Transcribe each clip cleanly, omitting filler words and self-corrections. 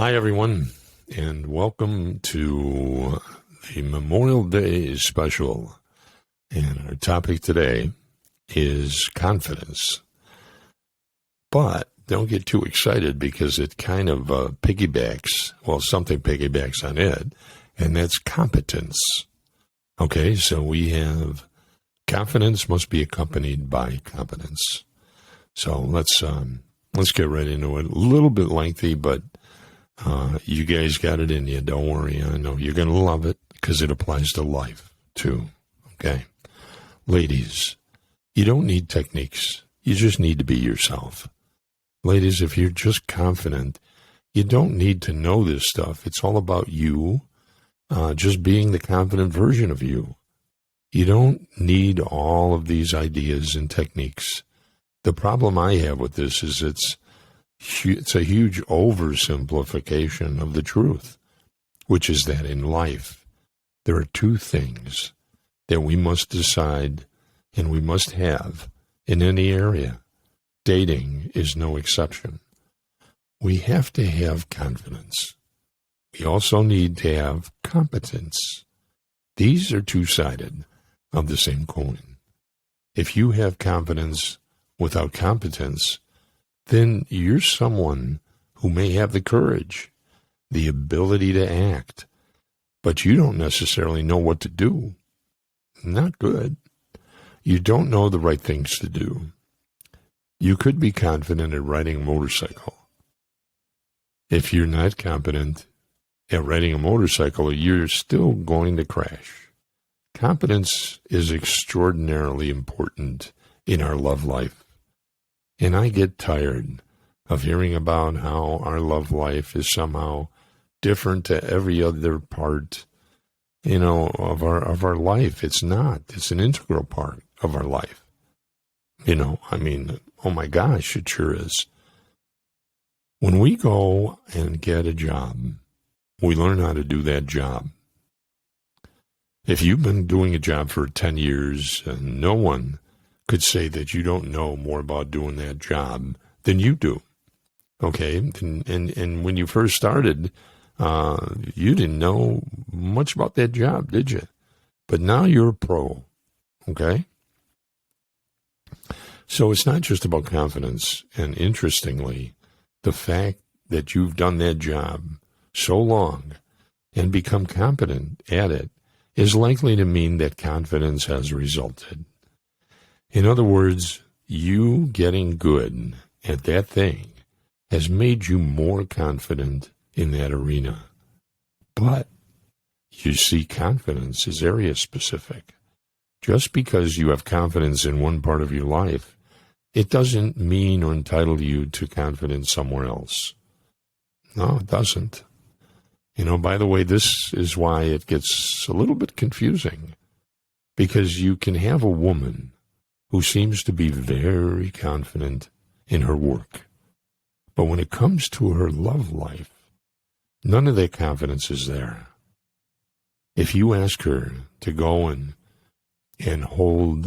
Hi, everyone, and welcome to the Memorial Day special. And our topic today is confidence. But don't get too excited because it kind of piggybacks, something piggybacks on it, and that's competence. Okay, so we have confidence must be accompanied by competence. So let's get right into it. A little bit lengthy, but you guys got it in you. Don't worry. I know you're going to love it because it applies to life too. Okay. Ladies, you don't need techniques. You just need to be yourself. Ladies, if you're just confident, you don't need to know this stuff. It's all about you just being the confident version of you. You don't need all of these ideas and techniques. The problem I have with this is it's a huge oversimplification of the truth, which is that in life, there are two things that we must decide and we must have in any area. Dating is no exception. We have to have confidence. We also need to have competence. These are two-sided of the same coin. If you have confidence without competence, then you're someone who may have the courage, the ability to act, but you don't necessarily know what to do. Not good. You don't know the right things to do. You could be confident at riding a motorcycle. If you're not competent at riding a motorcycle, you're still going to crash. Competence is extraordinarily important in our love life. And I get tired of hearing about how our love life is somehow different to every other part, of our life. It's not. It's an integral part of our life. Oh my gosh, it sure is. When we go and get a job, we learn how to do that job. If you've been doing a job for 10 years, no one could say that you don't know more about doing that job than you do. Okay? And when you first started, you didn't know much about that job, did you? But now you're a pro. Okay? So it's not just about confidence. And interestingly, the fact that you've done that job so long and become competent at it is likely to mean that confidence has resulted. In other words, you getting good at that thing has made you more confident in that arena. But, you see, confidence is area specific. Just because you have confidence in one part of your life, it doesn't mean or entitle you to confidence somewhere else. No, it doesn't. By the way, this is why it gets a little bit confusing. Because you can have a woman who seems to be very confident in her work. But when it comes to her love life, none of that confidence is there. If you ask her to go and hold,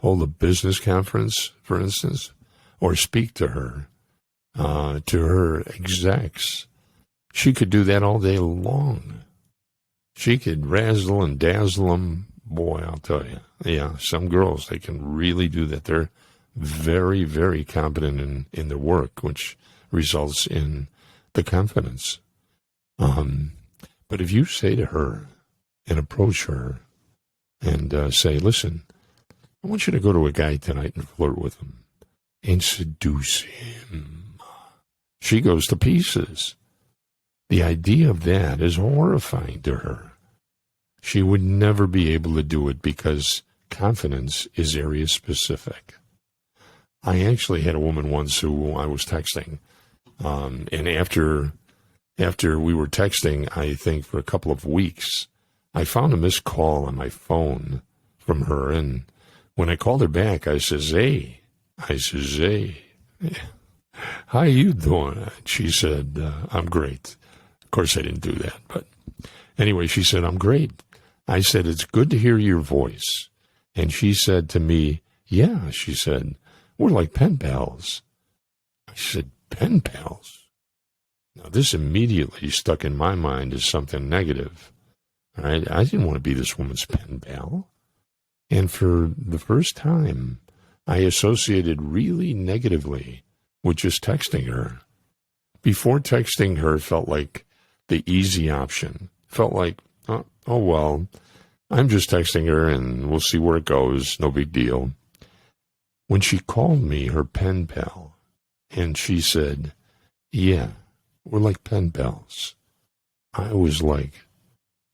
hold a business conference, for instance, or speak to her execs, she could do that all day long. She could razzle and dazzle them. Boy, I'll tell you. Yeah, some girls, they can really do that. They're very, very competent in their work, which results in the confidence. But if you say to her and approach her and say, listen, I want you to go to a guy tonight and flirt with him and seduce him, she goes to pieces. The idea of that is horrifying to her. She would never be able to do it because confidence is area specific. I actually had a woman once who I was texting, and after we were texting, I think for a couple of weeks, I found a missed call on my phone from her, and when I called her back, I says, hey, how you doing? She said, I'm great. Of course, I didn't do that, but anyway, she said, I'm great. I said, it's good to hear your voice. And she said to me, yeah, she said, we're like pen pals. I said, Pen pals? Now, this immediately stuck in my mind as something negative. All right? I didn't want to be this woman's pen pal. And for the first time, I associated really negatively with just texting her. Before, texting her felt like the easy option. Felt like, oh well, I'm just texting her and we'll see where it goes. No big deal. When she called me her pen pal, and she said, yeah, we're like pen pals, I was like,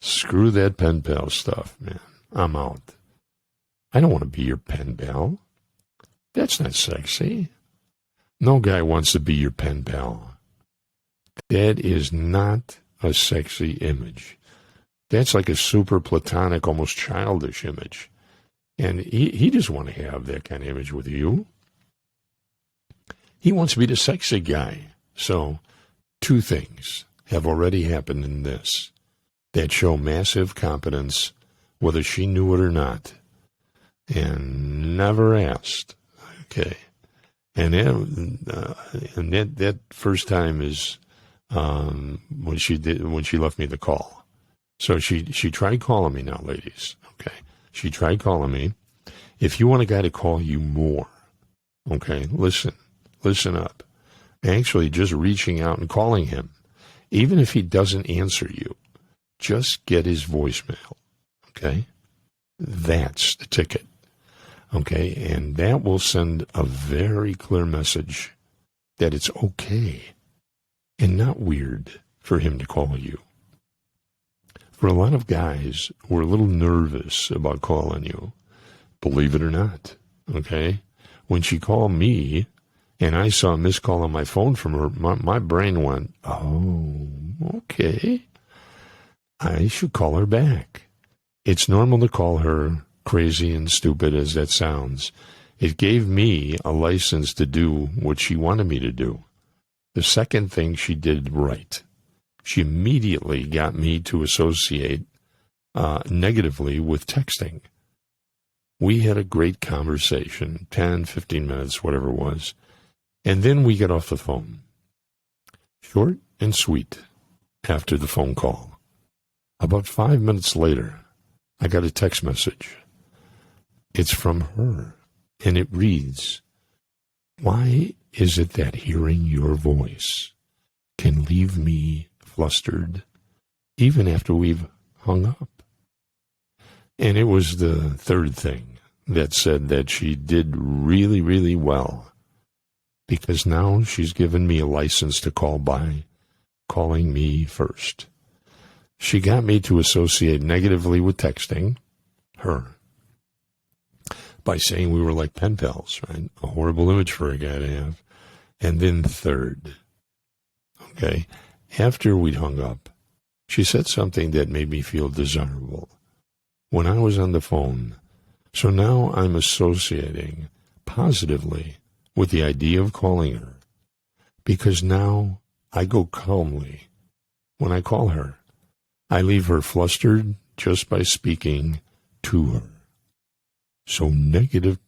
screw that pen pal stuff, man. I'm out. I don't want to be your pen pal. That's not sexy. No guy wants to be your pen pal. That is not a sexy image. That's like a super platonic, almost childish image. And he doesn't want to have that kind of image with you. He wants to be the sexy guy. So, two things have already happened in this that show massive competence, whether she knew it or not, and never asked. Okay. And that first time is when she left me the call. So she tried calling me now, ladies. Okay. She tried calling me. If you want a guy to call you more, okay, listen up. Actually, just reaching out and calling him, even if he doesn't answer you, just get his voicemail, okay? That's the ticket, okay? And that will send a very clear message that it's okay and not weird for him to call you. For a lot of guys, we're a little nervous about calling you, believe it or not, okay? When she called me and I saw a missed call on my phone from her, my brain went, oh, okay, I should call her back. It's normal to call her, crazy and stupid as that sounds. It gave me a license to do what she wanted me to do. The second thing she did right, she immediately got me to associate negatively with texting. We had a great conversation, 10, 15 minutes, whatever it was. And then we get off the phone. Short and sweet after the phone call. About 5 minutes later, I got a text message. It's from her, and it reads, why is it that hearing your voice can leave me flustered even after we've hung up? And it was the third thing that said that she did really, really well, because now she's given me a license to call by calling me first. She got me to associate negatively with texting, her, by saying we were like pen pals, right? A horrible image for a guy to have. And then third, okay, after we'd hung up, she said something that made me feel desirable when I was on the phone. So now I'm associating positively with the idea of calling her, because now I go calmly when I call her. I leave her flustered just by speaking to her. So negativity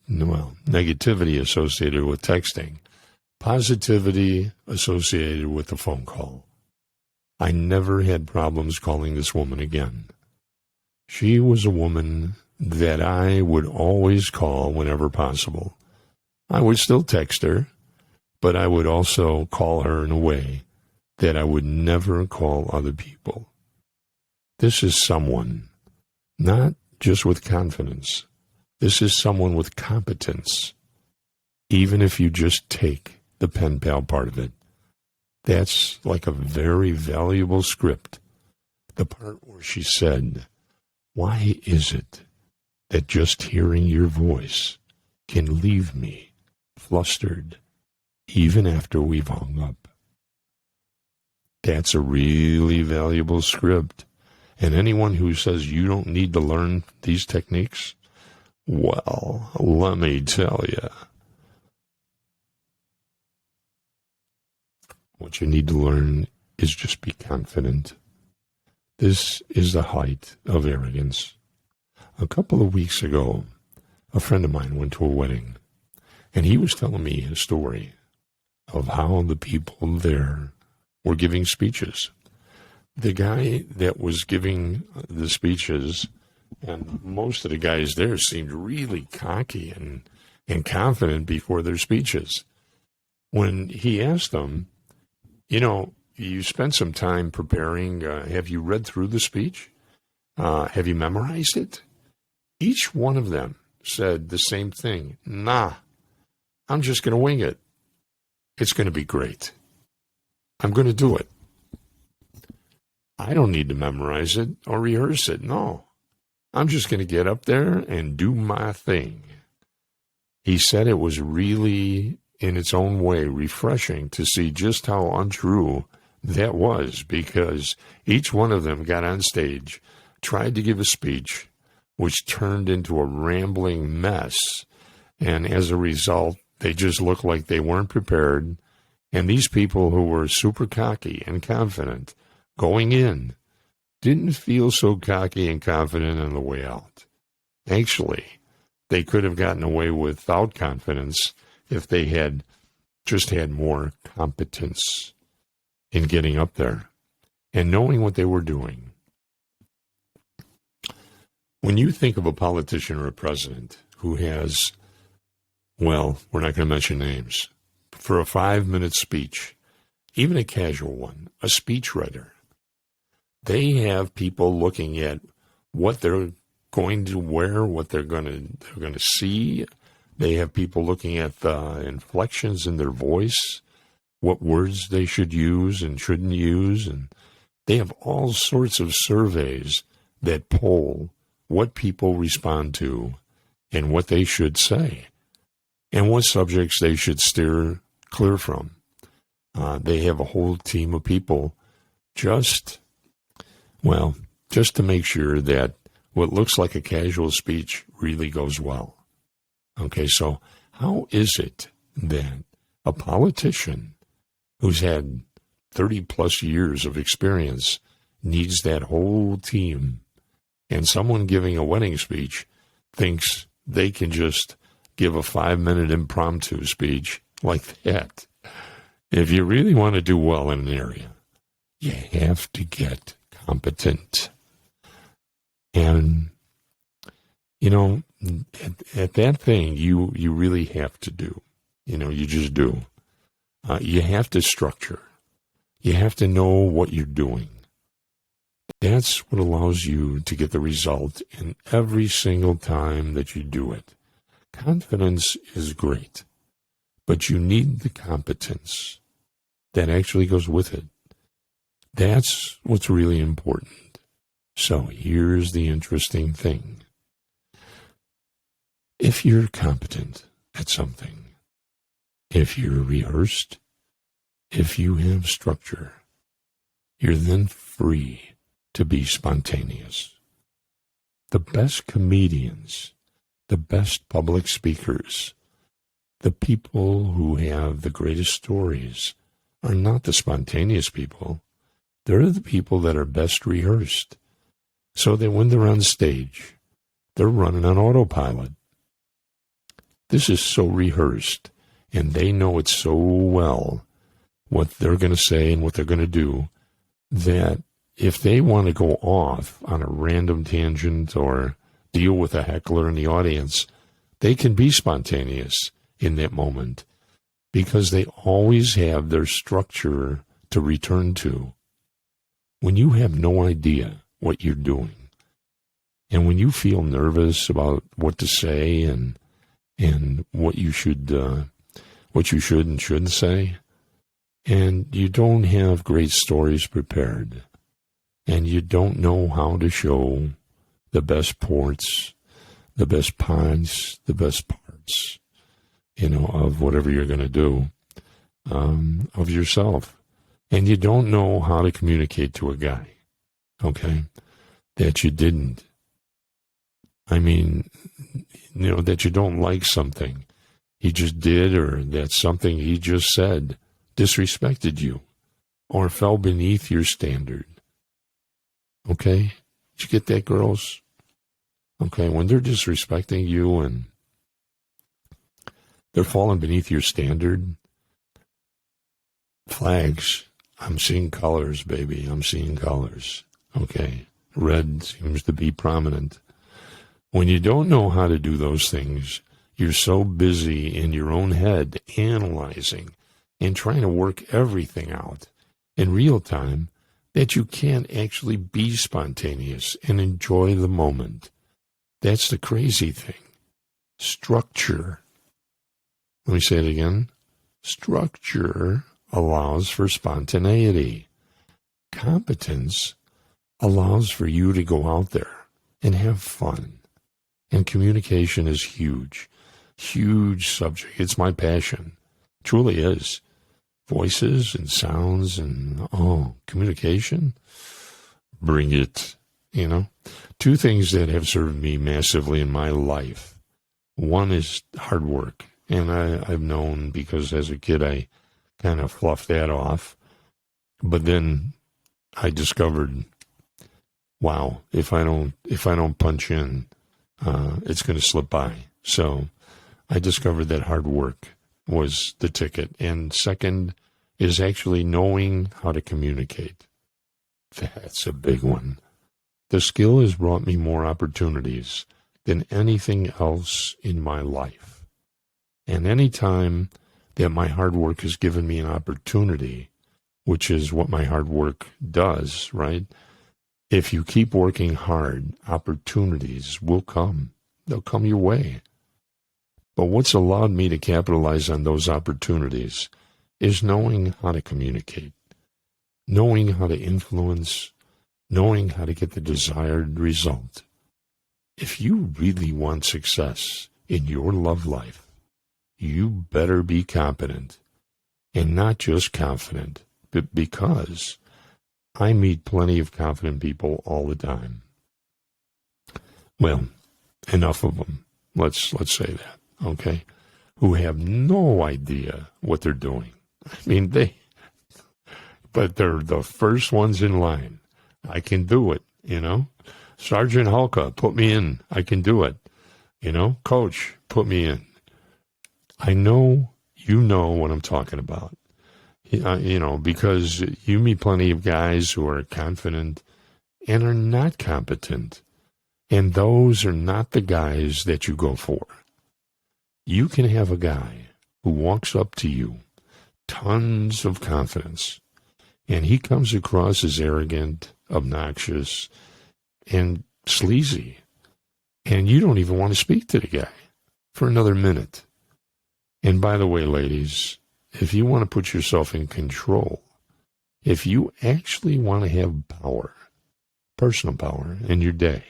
associated with texting, positivity associated with the phone call. I never had problems calling this woman again. She was a woman that I would always call whenever possible. I would still text her, but I would also call her in a way that I would never call other people. This is someone, not just with confidence. This is someone with competence. Even if you just take the pen pal part of it, that's like a very valuable script. The part where she said, why is it that just hearing your voice can leave me flustered even after we've hung up? That's a really valuable script. And anyone who says you don't need to learn these techniques, well, let me tell you. What you need to learn is just be confident. This is the height of arrogance. A couple of weeks ago, a friend of mine went to a wedding, and he was telling me his story of how the people there were giving speeches. The guy that was giving the speeches, and most of the guys there seemed really cocky and confident before their speeches. When he asked them, you spent some time preparing. Have you read through the speech? Have you memorized it? Each one of them said the same thing. Nah, I'm just going to wing it. It's going to be great. I'm going to do it. I don't need to memorize it or rehearse it. No, I'm just going to get up there and do my thing. He said it was really, in its own way, refreshing to see just how untrue that was, because each one of them got on stage, tried to give a speech, which turned into a rambling mess, and as a result, they just looked like they weren't prepared. And these people who were super cocky and confident going in didn't feel so cocky and confident on the way out. Actually, they could have gotten away without confidence if they had just had more competence in getting up there and knowing what they were doing. When you think of a politician or a president who has, well, we're not going to mention names, for a 5-minute speech, even a casual one, a speechwriter, they have people looking at what they're going to wear, what they're going to see. They have people looking at the inflections in their voice, what words they should use and shouldn't use, and they have all sorts of surveys that poll what people respond to and what they should say and what subjects they should steer clear from. They have a whole team of people just to make sure that what looks like a casual speech really goes well. Okay, so how is it that a politician who's had 30 plus years of experience needs that whole team, and someone giving a wedding speech thinks they can just give a 5-minute impromptu speech like that? If you really want to do well in an area, you have to get competent. And, at that thing, you really have to do. You just do. You have to structure. You have to know what you're doing. That's what allows you to get the result in every single time that you do it. Confidence is great, but you need the competence that actually goes with it. That's what's really important. So here's the interesting thing. If you're competent at something, if you're rehearsed, if you have structure, you're then free to be spontaneous. The best comedians, the best public speakers, the people who have the greatest stories are not the spontaneous people. They're the people that are best rehearsed. So that when they're on stage, they're running on autopilot. This is so rehearsed, and they know it so well, what they're going to say and what they're going to do, that if they want to go off on a random tangent or deal with a heckler in the audience, they can be spontaneous in that moment because they always have their structure to return to. When you have no idea what you're doing, and when you feel nervous about what to say and what you should and shouldn't say, and you don't have great stories prepared, and you don't know how to show the best ports, the best pods, the best parts, of whatever you're going to do, of yourself, and you don't know how to communicate to a guy, okay, that you didn't. I mean, that you don't like something he just did, or that something he just said disrespected you or fell beneath your standard. Okay? Did you get that, girls? Okay, when they're disrespecting you and they're falling beneath your standard, flags. I'm seeing colors, baby. I'm seeing colors. Okay. Red seems to be prominent. When you don't know how to do those things, you're so busy in your own head analyzing and trying to work everything out in real time that you can't actually be spontaneous and enjoy the moment. That's the crazy thing. Structure. Let me say it again. Structure allows for spontaneity. Competence allows for you to go out there and have fun. And communication is huge. Huge subject. It's my passion. Truly is. Voices and sounds and, communication. Bring it, Two things that have served me massively in my life. One is hard work. And I've known because as a kid I kind of fluffed that off. But then I discovered, wow, if I don't punch in, it's going to slip by. So I discovered that hard work was the ticket. And second is actually knowing how to communicate. That's a big one. The skill has brought me more opportunities than anything else in my life. And any time that my hard work has given me an opportunity, which is what my hard work does, right? If you keep working hard, opportunities will come. They'll come your way. But what's allowed me to capitalize on those opportunities is knowing how to communicate, knowing how to influence, knowing how to get the desired result. If you really want success in your love life, you better be competent, and not just confident, but because I meet plenty of confident people all the time. Well, enough of them. Let's say that, okay? Who have no idea what they're doing. I mean, but they're the first ones in line. I can do it, Sergeant Hulka, put me in. I can do it. Coach, put me in. I know you know what I'm talking about. Because you meet plenty of guys who are confident and are not competent. And those are not the guys that you go for. You can have a guy who walks up to you, tons of confidence, and he comes across as arrogant, obnoxious, and sleazy. And you don't even want to speak to the guy for another minute. And by the way, ladies, if you want to put yourself in control, if you actually want to have power, personal power in your day,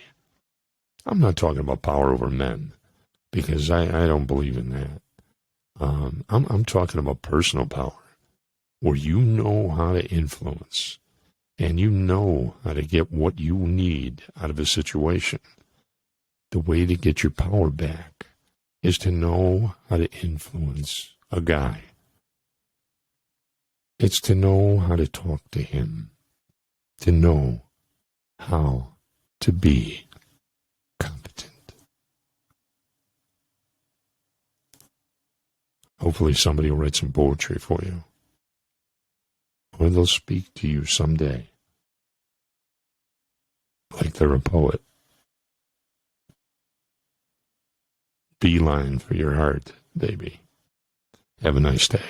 I'm not talking about power over men, because I don't believe in that. I'm talking about personal power, where you know how to influence, and you know how to get what you need out of a situation. The way to get your power back is to know how to influence a guy. It's to know how to talk to him, to know how to be competent. Hopefully somebody will write some poetry for you, or they'll speak to you someday like they're a poet. Beeline for your heart, baby. Have a nice day.